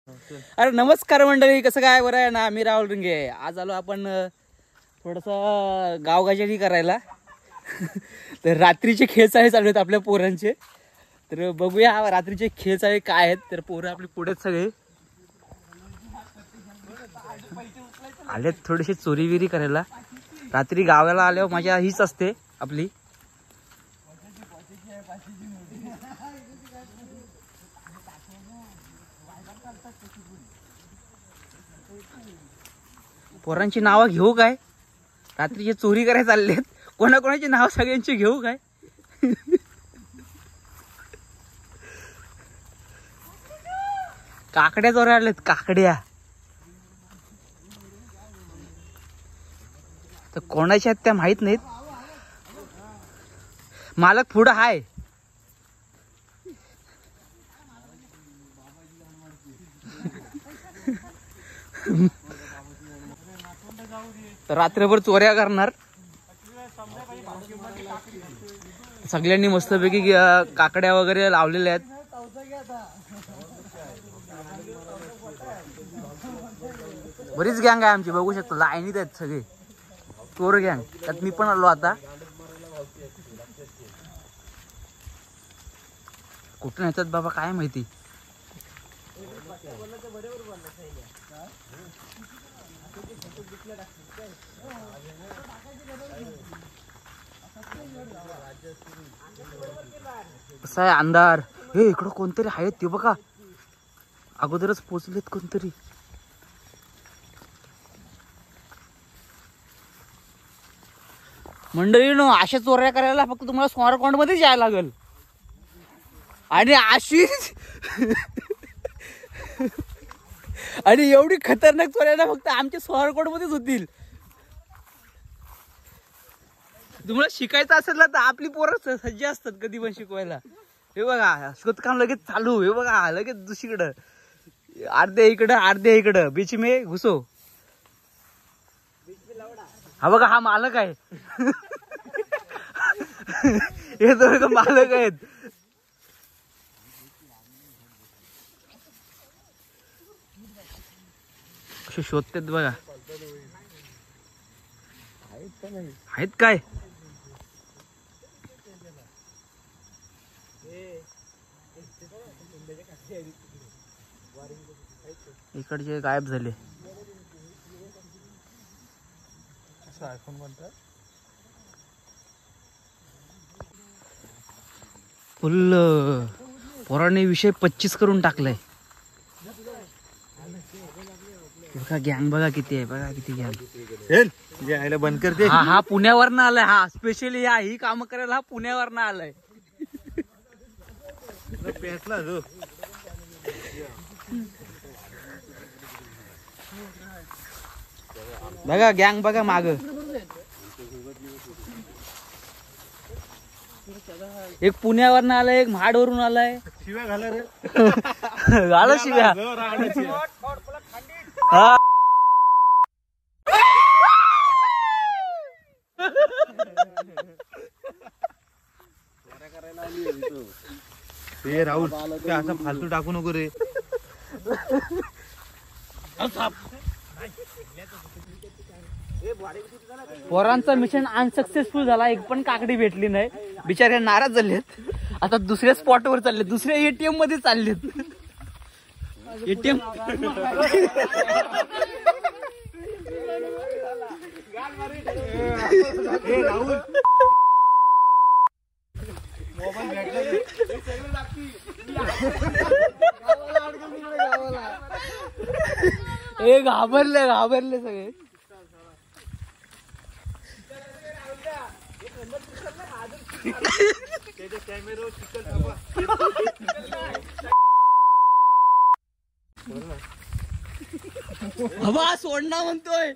अरे नमस्कार मंडळी, कसं काय? बरं आहे ना? मी राहुल रिंगे. आज आलो आपण थोडंसं गावगाजारी करायला. तर रात्रीचे खेळ चालू आहेत आपल्या पोरांचे. तर बघूया रात्रीचे खेळ चाळे काय आहेत. तर पोरं आपली पुढेच सगळे आलेत थोडीशी चोरीविरी करायला. रात्री गावाला आल्यावर मजा हीच असते आपली. पोरांची नावं घेऊ काय? रात्रीचे चोरी करायला चाललेत. कोणाकोणाची नाव सगळ्यांची घेऊ काय? काकड्या चोऱ्या आलेत, काकड्या. तर कोणाच्या आहेत त्या माहित नाहीत. मालक पुढं हाय. तर रात्रभर चोऱ्या करणार. सगळ्यांनी मस्तपैकी काकड्या वगैरे लावलेल्या आहेत. बरीच गँग आहे आमची, बघू शकतो. लाईनीत आहेत सगळे चोर गँग. त्यात मी पण आलो आता. कुठून येतात बाबा काय माहिती. कसं आहे अंधार. हे इकडं कोणतरी आहेत ते बघा. अगोदरच पोचलेत कोणतरी. मंडळीनो, अशा चोऱ्या करायला फक्त तुम्हाला स्मॉल अकाउंट मध्ये जायला लागेल. आणि अशीच आणि एवढी खतरनाक चोऱ्या फक्त आमच्या स्मॉल अकाउंट मध्येच होतील. तुम्हाला शिकायचं असेल ना तर आपली पोरं सज्ज असतात कधी पण शिकवायला. हे बघा शोधकाम लगेच चालू. हे बघा लगेच दुसरीकडं, अर्धे इकडं बीच में घुसो. हा बघा हा मालक आहे. हे दोघं मालक आहेत. कसे शोधतात बघा. आहेत काय? इकडचे गायब झाले. फुल पोराने विषय 25 करून टाकलाय. बघा गँग बघा किती आहे. बघा किती गँग. बंद करते. हा पुण्यावरनं आलाय. हा स्पेशली ही काम करायला हा पुण्यावरनं आलाय. पेटला जो. बघा गँग बघा माग. एक पुण्यावरनं आलाय, एक महाडवरून आलाय. शिव्या घाला रे. झालं शिव्या. हा हे राहुल ते असं फालतू टाकू नको रे. पोरांचा मिशन अनसक्सेसफुल झाला. एक पण काकडी भेटली नाही. बिचारे नाराज झालेत. आता दुसऱ्या स्पॉटवर चाललेत. दुसऱ्या एटीएम मध्ये चाललेत. एटीएम राहुल हे घाबरले सगळे. हवा सोडणार म्हणतोय.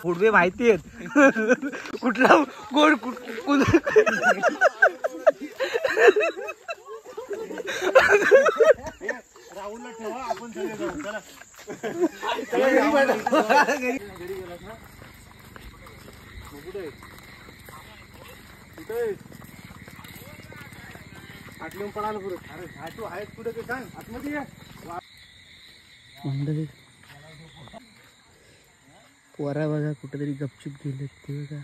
फुडवे माहिती आहेत. कुठला गोड आतून पडायला पुढे. अरे झाटू आहेत कुठे ते सांग आतमध्ये ये. मंडळी पोरा बघा कुठेतरी गपचूप गेले ते बघा.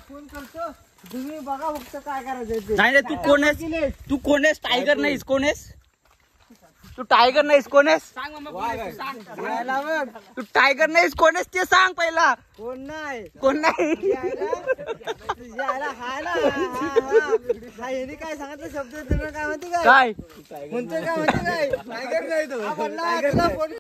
फोन करतो तुम्ही बघा फक्त काय करायचं. नाही रे, तू कोण आहेस? तू कोण आहेस? टायगर नाहीस? कोण आहेस तू? टायगर नाहीस? कोण आहेस? तू टायगर नाहीस? कोण आहेस ते सांग पहिला. कोण नाही कोण नाही? काय सांगितलं शब्द तुला काय म्हणते काय म्हणतोय काय म्हणते काय टायगर नाही तो तुला फोन